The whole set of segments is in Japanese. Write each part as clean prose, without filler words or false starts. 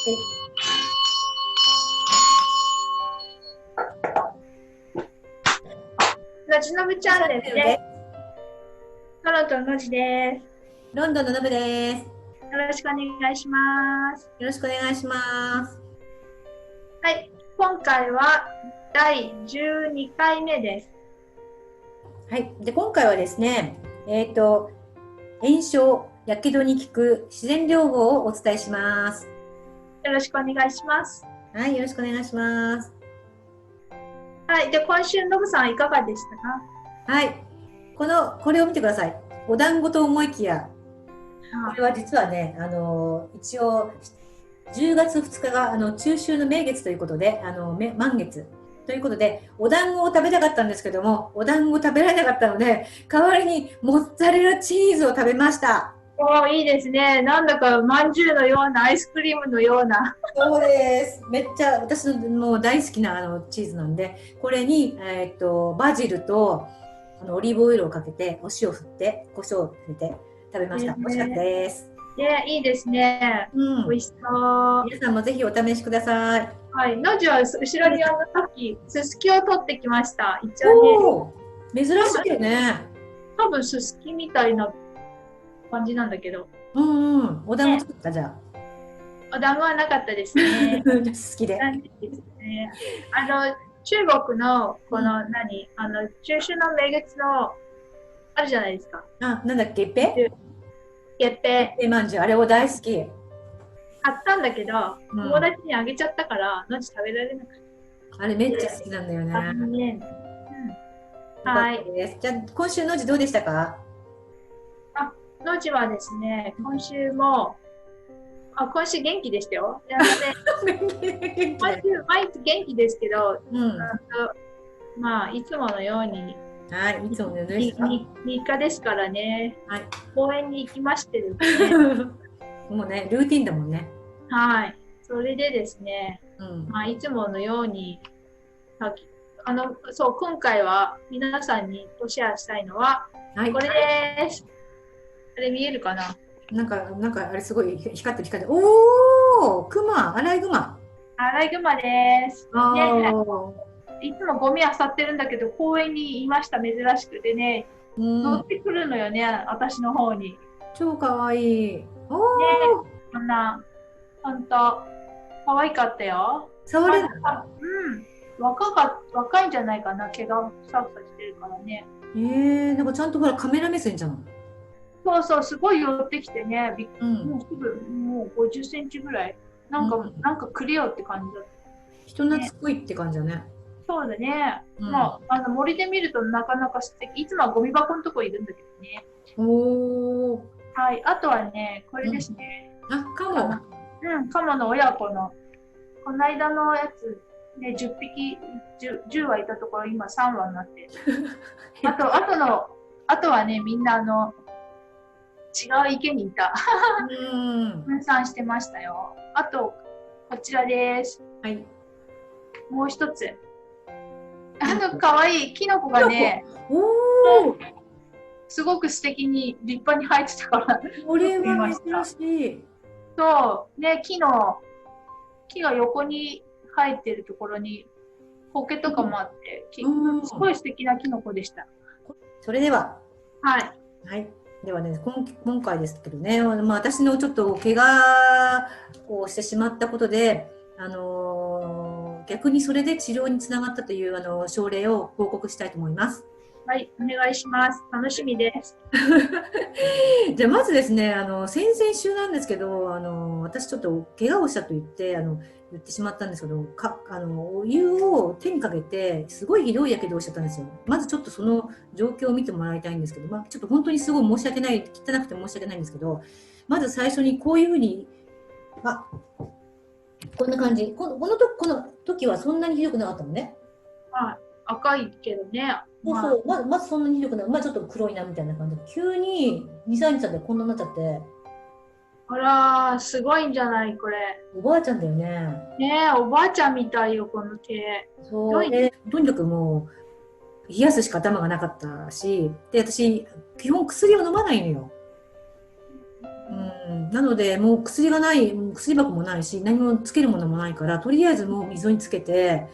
のじのぶチャンネルです。トロントののじです。ロンドンののぶです。よろしくお願いします。よろしくお願いします。はい、今回は第12回目です。はい、で今回はですね、炎症、やけどに効く自然療法をお伝えします。よろしくお願いします。はい、よろしくお願いします。はい、で今週のぶさんいかがでしたか？はい、これを見てください。お団子と思いきや、これは実はね、一応10月2日が中秋の名月ということで、満月ということで、お団子を食べたかったんですけども、お団子食べられなかったので、代わりにモッツァレラチーズを食べました。お、いいですね。なんだかまんじゅうのようなアイスクリームのような。そうです。めっちゃ私のもう大好きなチーズなんで、これに、バジルとオリーブオイルをかけて、お塩振って、胡椒を入れて食べました。美味しかったです。いいですね。美味しそう。皆さんもぜひお試しください。はい、のじは後ろにさっきすすきを取ってきました。一応ね、珍しいよね。多分すすきみたいな感じなんだけど。お団子作ったじゃあ。お団子はなかったですね。好きで。ですね。中国のこの中秋の名月のあるじゃないですか。あ、なんだっけ、月餅まんじゅう、あれを大好き。買ったんだけど、友達にあげちゃったから、のち食べられなかった。あれめっちゃ好きなんだよね。はい。じゃあ今週のじどうでしたか？のちはですね、今週元気でしたよ。今週毎日元気ですけど、まあいつものように、はい、いつものようですか？日課ですからね、はい、公園に行きましてですね。もうね、ルーティンだもんね。はい。それでですね、まあいつものように、そう、今回は皆さんにシェアしたいのは、これです。あれ見えるかな？なんかあれすごい光って。おー、クマ、アライグマ。アライグマです。いつもゴミ漁ってるんだけど、公園にいました、珍しくてね。乗ってくるのよね、私の方に。超かわいい。おー。こんな、ほんと、可愛かったよ。触れる？若いんじゃないかな、毛がふさふさしてるからね。なんかちゃんとほらカメラ目線じゃん。そう、すごい寄ってきてね、もうすぐ、もう50センチぐらい。なんかくれよって感じだった。人懐っこいって感じだね。そうだね。まあ、森で見るとなかなか素敵。いつもはゴミ箱のとこいるんだけどね。はい、あとはね、これですね。カモ。カモの親子の、この間のやつ、ね、10羽いたところ、今3羽になって。あとはね、みんな違う池にいた。分散してましたよ。あと、こちらです。はい。もう一つ。かわいいキノコがね、すごく素敵に立派に生えてたから。これは珍しい。そう、ね、木が横に生えてるところに、苔とかもあって、すごい素敵なキノコでした。それでは。はい。はい。ではね、今回ですけどね、私のちょっと怪我をしてしまったことで、逆にそれで治療につながったという症例を報告したいと思います。はい、お願いします。楽しみです。じゃあまずですね、先々週なんですけど、私ちょっと怪我をしたと言ってしまったんですけど、お湯を手にかけてすごいひどいやけどをしちゃったんですよ。まずちょっとその状況を見てもらいたいんですけど、ちょっと本当にすごい申し訳ない、汚くて申し訳ないんですけど、まず最初にこういうふうに、こんな感じ。この時はそんなにひどくなかったのね。赤いけどね。まずそんなにひどくない。ちょっと黒いなみたいな感じで、急に2、3日でこんなになっちゃって。あらー、すごいんじゃない、これ。おばあちゃんだよね。ねえ、おばあちゃんみたいよ、この手。そう。とにかくもう、冷やすしか頭がなかったし、で、私、基本薬を飲まないのよ。なので、もう薬がない、薬箱もないし、何もつけるものもないから、とりあえずもう水につけて、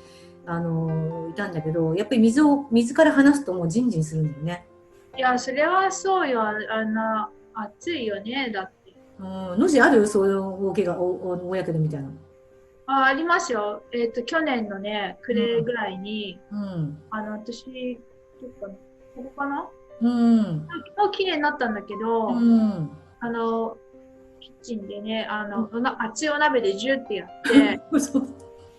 いたんだけど、やっぱり水から離すともうジンジンするんだよね。いや、それはそうよ。暑いよね。だって。のしあるそういう大怪我、大やけどみたいな。ありますよ。去年のね、暮れぐらいに、うん。私、どっかな、ここかな、うん。もう綺麗になったんだけうど、ん。あの、キッチンでね、熱いお鍋でジューってやって、そう。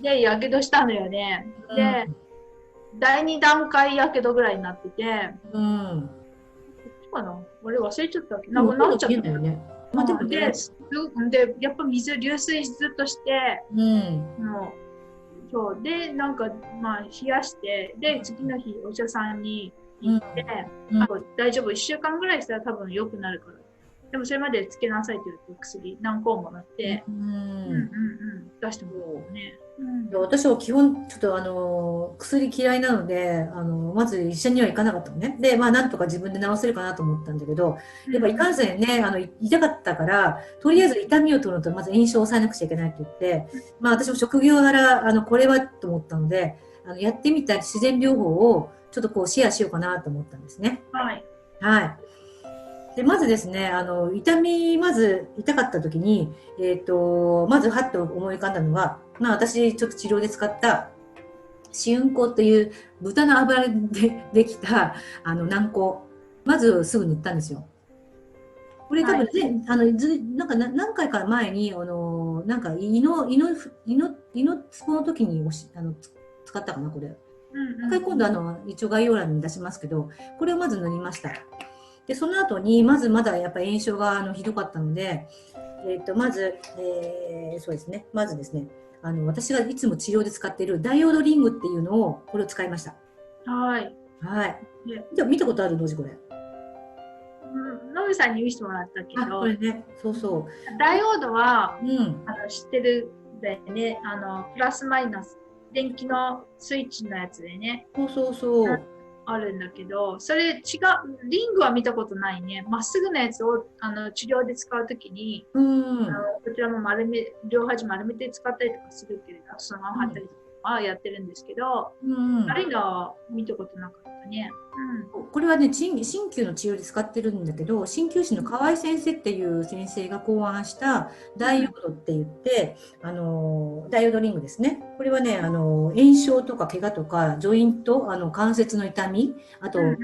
で、やけどしたのよね。で、第2段階やけどぐらいになってて、うん。こっちかな、俺忘れちゃったっけ、でも、なっちゃった。見えないよね。まあ、でもね。で、やっぱ流水ずっとして、うん。もう、そう。で、なんか、まあ、冷やして、で、次の日、お医者さんに行って、大丈夫、1週間ぐらいしたら多分良くなるから。でも、それまでつけなさいって言って薬何個もらって、出してもらったね。私は基本、ちょっと薬嫌いなので、まず医者には行かなかったのね。で、まあ、なんとか自分で治せるかなと思ったんだけど、やっぱいかんせんね、痛かったから、とりあえず痛みを取ると、まず炎症を抑えなくちゃいけないって言って、まあ、私も職業柄、これはと思ったので、やってみた自然療法を、ちょっとこう、シェアしようかなと思ったんですね。はい。はい。で、まずですね、まず痛かった時に、まずはっと思い浮かんだのは、まあ私ちょっと治療で使った試運香という豚の脂でできた軟膏、まずすぐ塗ったんですよ。これ多分ね、なんか何回か前に、なんか胃のツボの時に使ったかな、これ。一回今度一応概要欄に出しますけど、これをまず塗りました。で、その後に、まだやっぱり炎症がひどかったので、まず、そうですね、まずですね、私がいつも治療で使っているダイオードリングっていうのを、これを使いました。はい。はい。じゃ見たことあるのじこれ。のぶさんに見せてもらったけど、これね、そうそう。ダイオードは、知ってるんだよね。プラスマイナス、電気のスイッチのやつでね。そう。あるんだけど、それ違う、リングは見たことないね。まっすぐなやつを治療で使うときに、こちらも両端丸めて使ったりとかするけれど、そのまま貼ったりとかやってるんですけど、あれが見たことなかったね。これはね、鍼灸の治療で使ってるんだけど、鍼灸師の河合先生っていう先生が考案したダイオードって言って、ダイオードリングですね。これはね、炎症とか怪我とか、ジョイント、関節の痛み、あと、腫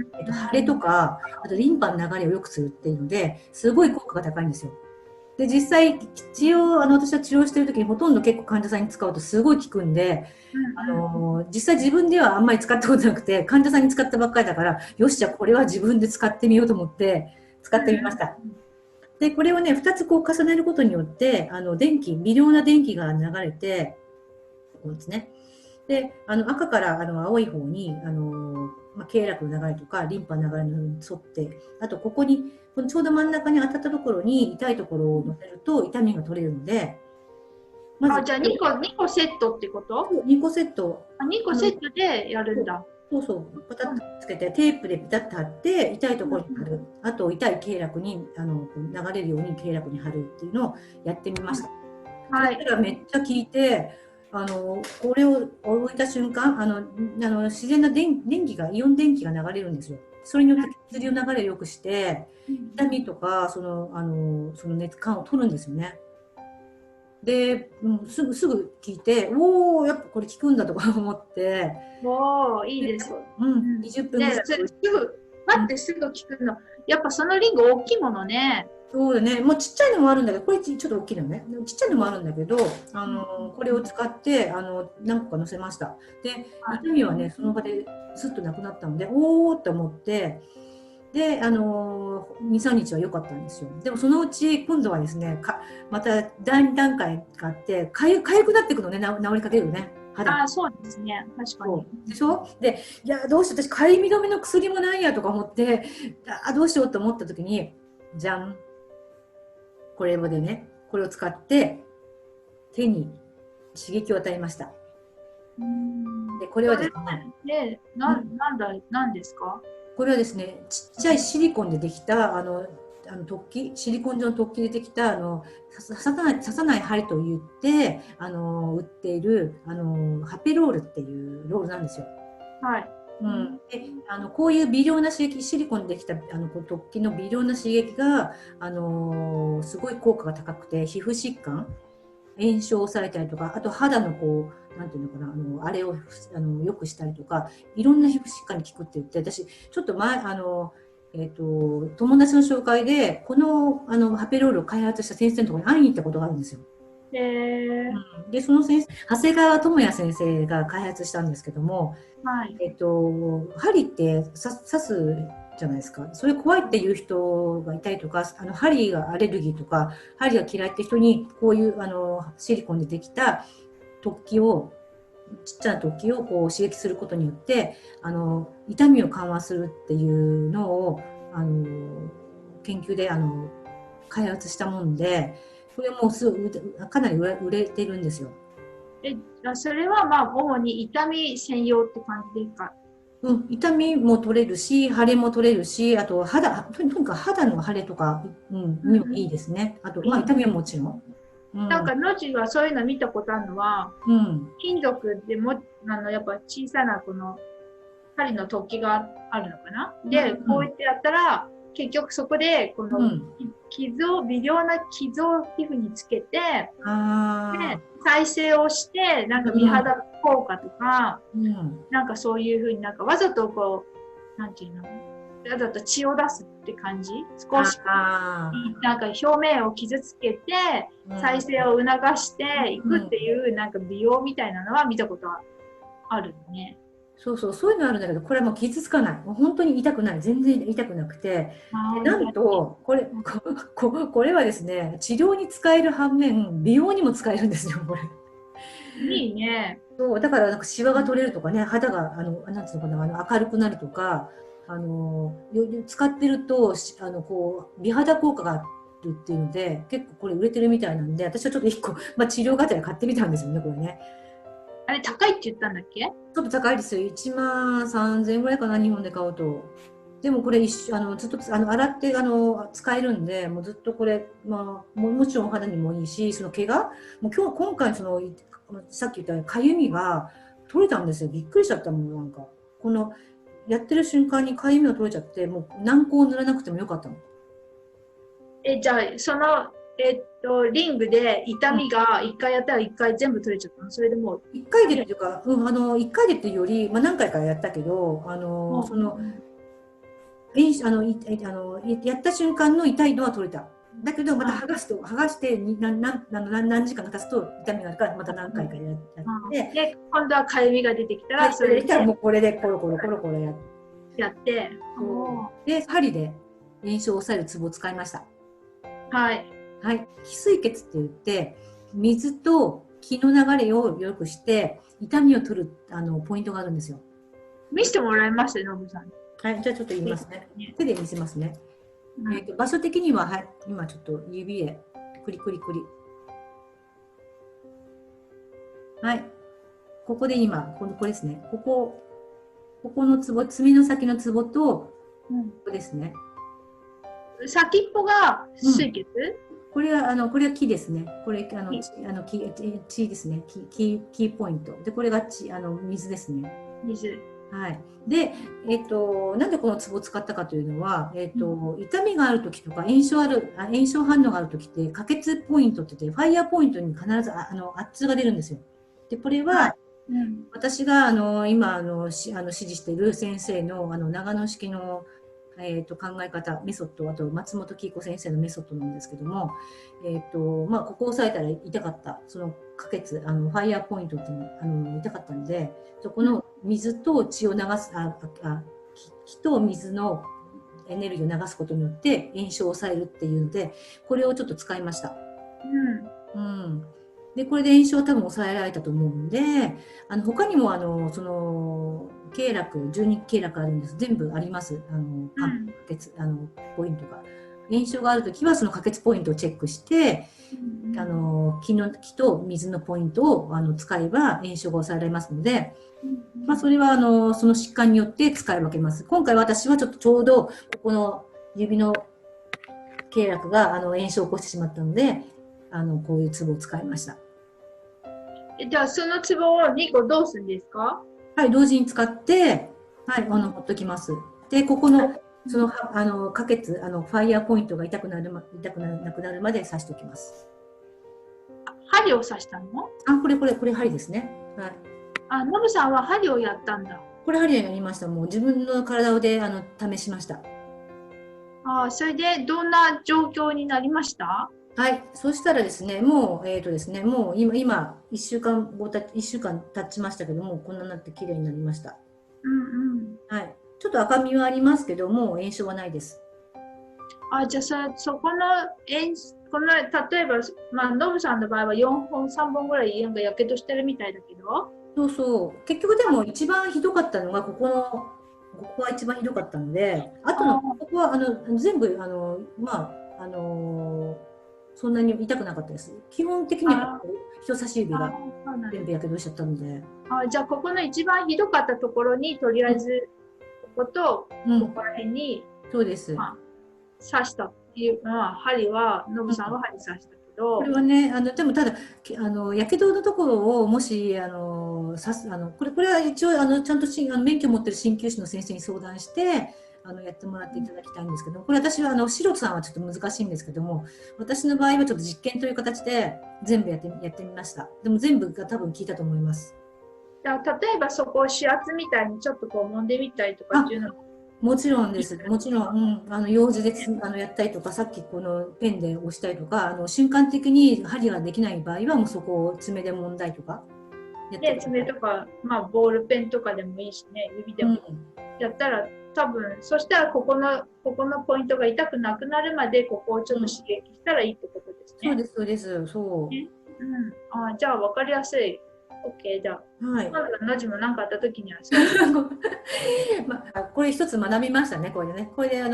れとか、あとリンパの流れを良くするっていうので、すごい効果が高いんですよ。で、実際、私は治療してる時にほとんど結構患者さんに使うとすごい効くんで、実際自分ではあんまり使ったことなくて、患者さんに使ったばっかりだから、よし、じゃあこれは自分で使ってみようと思って使ってみました。で、これをね、2つこう重ねることによって、微量な電気が流れて、こうですね。で、赤から青い方に、経絡の流れとか、リンパの流れに沿って、あとここに、このちょうど真ん中に当たったところに痛いところを乗せると痛みが取れるので、まずじゃあ2個セットってこと？ 2 個セット。2個セットでやるんだ。そう。パタッとつけて、テープでピタッと貼って、痛いところに貼る。あと、痛い経絡に、流れるように経絡に貼るっていうのをやってみました。はい。そしたらめっちゃ効いて、これを置いた瞬間、自然なイオン電気が流れるんですよ。それによって血流の流れを良くして、痛みとか、その熱感を取るんですよね。で、すぐ聞いて、おー、やっぱこれ効くんだとか思って。おー、いいです。20分ぐらい。待ってすぐ効くの。やっぱそのリング大きいものね。そうだね。もうちっちゃいのもあるんだけど、これちょっと大きいのね。ちっちゃいのもあるんだけど、これを使って、何個か乗せました。で、痛みはね、その場ですっとなくなったので、おーって思って、で、2、3日は良かったんですよ。でもそのうち今度はですね、また第2段階があって、かゆくなっていくのね、治りかけるね。そうですね。確かに。でしょ？で、いや、どうしよう、私、かゆみ止めの薬もないやとか思って、どうしようと思った時に、じゃん。これを使って手に刺激を与えました。で、これはですね、何ですか？これはですね、ちっちゃいシリコンでできた突起、シリコン状の突起でできた刺さない針と言って売っているハペロールっていうロールなんですよ。はい。うん、でこういう微量な刺激、シリコンでできた突起の微量な刺激がすごい効果が高くて、皮膚疾患、炎症を抑えたりとか、あと肌のなんていうのかな、あれを良くしたりとか、いろんな皮膚疾患に効くって言って、私ちょっと前友達の紹介でこのハペロールを開発した先生のところに会いに行ったことがあるんですよ。でその先生、長谷川智也先生が開発したんですけども、はい、針って刺すじゃないですか。それ怖いっていう人がいたりとか、針がアレルギーとか針が嫌いって人に、こういうシリコンでできた突起を、ちっちゃな突起をこう刺激することによって痛みを緩和するっていうのを研究で開発したもんで、これもかなり売れてるんですよ。それはまあ主に痛み専用って感じですか？うん、痛みも取れるし、腫れも取れるし、あととにかく肌の腫れとか、にもいいですね。あと、まあ、痛みはもちろん。なんかノジはそういうの見たことあるのは、金属でもやっぱ小さなこの針の突起があるのかな。で、こうやってやったら結局そこでこの微量な傷を皮膚につけて、で再生をしてなんか美肌効果とか、なんかそういうふうになんかわざとこうなんていうの、わざと血を出すって感じ、少しなんか表面を傷つけて再生を促していくっていうなんか美容みたいなのは見たことあるね。そういうのあるんだけど、これはもう傷つかない。もう本当に痛くない。全然痛くなくて。なんと、これはですね、治療に使える反面、美容にも使えるんですよ、これ。いいね。そう、だからなんかシワが取れるとかね、肌がなんつうのかな、明るくなるとか、使ってるとこう美肌効果があるっていうので、結構これ売れてるみたいなんで、私はちょっと1個、治療がてら買ってみたんですよね、これね。あれ高いって言ったんだっけ？ちょっと高いですよ。1万3000円ぐらいかな、日本で買うと。でもこれずっと洗って使えるんで、もうずっとこれ、もちろんお肌にもいいし、その毛がもう今回さっき言ったようにかゆみが取れたんですよ。びっくりしちゃったもん。なんかこのやってる瞬間にかゆみが取れちゃって、もう軟膏を塗らなくてもよかったの。じゃあリングで痛みが1回やったら1回全部取れちゃったの？それでもう1回でっていうか、1回でっていうより、何回かやったけど、やった瞬間の痛いのは取れた。だけどまた剥がして何時間か経つと痛みがあるから、また何回かやって、で今度はかゆみが出てきたら、それでもうこれでコロコロやって、で針で炎症を抑えるツボを使いました。はい、翡翠血って言って水と気の流れを良くして痛みを取るポイントがあるんですよ。見せてもらいましたよ、ノブさん。はい、じゃあちょっと言いますね。手で見せますね。場所的には、今ちょっと指でクリクリクリ。はい、ここで今これですね。ここのツボ、爪の先のツボと、ここですね。先っぽが水血？これは木ですね。これ血ですね。キーポイントで、これが水ですね。水。はい。で、なんでこのツボを使ったかというのは、痛みがあるときとか炎症反応があるときって、可決ポイントって言って、ファイヤーポイントに必ず圧痛が出るんですよ。で、これは、私が今指示している先生の長野式の考え方、メソッド、あと松本紀子先生のメソッドなんですけども、ここを押さえたら痛かった、その可決、ファイヤーポイントって痛かったんで、そこの水と血を流す、気と水のエネルギーを流すことによって炎症を抑えるっていうので、これをちょっと使いました。で、これで炎症は多分抑えられたと思うんで、他にも経絡、12経絡あるんです。全部あります。可決ポイントが。炎症があるときはその可決ポイントをチェックして、気と水のポイントを使えば炎症が抑えられますので、それはその疾患によって使い分けます。今回私はちょうどここの指の経絡が炎症を起こしてしまったので、こういうツボを使いました。じゃあ、そのツボを2個どうするんですか？はい、同時に使って、はい、ほっときます。で、ここの、その、可決、ファイヤーポイントが痛くなくなるまで刺しておきます。針を刺したの？これ針ですね。はい。ノブさんは針をやったんだ。これ針をやりました。もう自分の体で、試しました。それでどんな状況になりました？はい。そしたらですね、もう、ですね、もう今、1週間経ちましたけども、こんなになって綺麗になりました。はい。ちょっと赤みはありますけども、炎症はないです。じゃあそこの例えば、ノブさんの場合は4本、3本ぐらいやけどしてるみたいだけど。そうそう。結局でも一番ひどかったのが、ここは一番ひどかったので、あとの、ここは、全部、そんなに痛くなかったです。基本的には人差し指が全部やけどしちゃったので。じゃあ、ここの一番ひどかったところに、とりあえず、ここと、ここら辺に、そうです。刺したっていうのは、針は、ノブさんは針刺したけど。これはね、でもただ、やけどのところを、もし、刺す、これは一応、ちゃんと免許を持ってる鍼灸師の先生に相談して、やってもらっていただきたいんですけど、これ私は素人さんはちょっと難しいんですけども、私の場合はちょっと実験という形で全部やってみました。でも全部が多分効いたと思います。例えばそこを指圧みたいにちょっとこう揉んでみたりとかっていうのもちろんです。もちろん、用事でやったりとか、さっきこのペンで押したりとか、瞬間的に針ができない場合は、もうそこを爪で揉んだりとか。爪とか、ボールペンとかでもいいしね、指でもやったら、多分そしたらここのポイントが痛くなくなるまでここをちょっと刺激したらいいってことですね。そうです。そう。じゃあ分かりやすい。OK、じゃあ。はい。ノジも何かあった時にはこれ一つ学びましたね、これでね。これで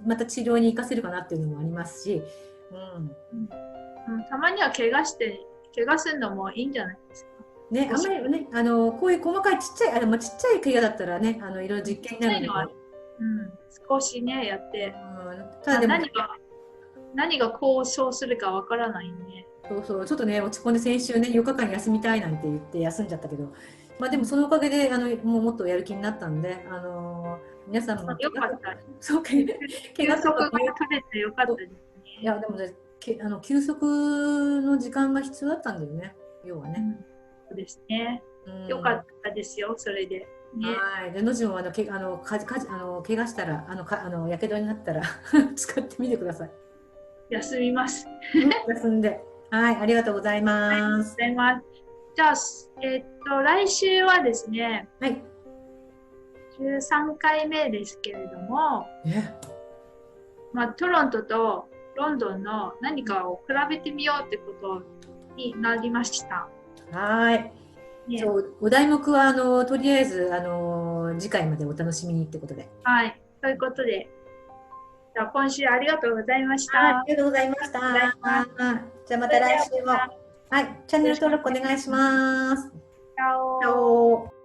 また治療に活かせるかなっていうのもありますし。たまには怪我するのもいいんじゃないですか。ね、あんまりね、こういう細かいちっちゃい怪我だったらね、いろいろ実験になるので。少しね、やって。ただでも何が功を奏するかわからないね。そう、ちょっとね、落ち込んで先週ね、4日間休みたいなんて言って休んじゃったけど、でもそのおかげで、もっとやる気になったんで、皆さんも。よかった。そう、休息が取れてよかったですね。いや、でもね、休息の時間が必要だったんだよね、要はね。そうですね。よかったですよ、それで。はい。で、のちも怪我したら、やけどになったら使ってみてください。休みます。休んで。はい、ありがとうございます。じゃあ、来週はですね、はい。13回目ですけれども、トロントとロンドンの何かを比べてみようってことになりました。はい。お題目はとりあえず次回までお楽しみにってことで。はい、ということで、じゃあ今週ありがとうございました。ありがとうございました。じゃあまた来週も。はい、チャンネル登録お願いします。チャオ。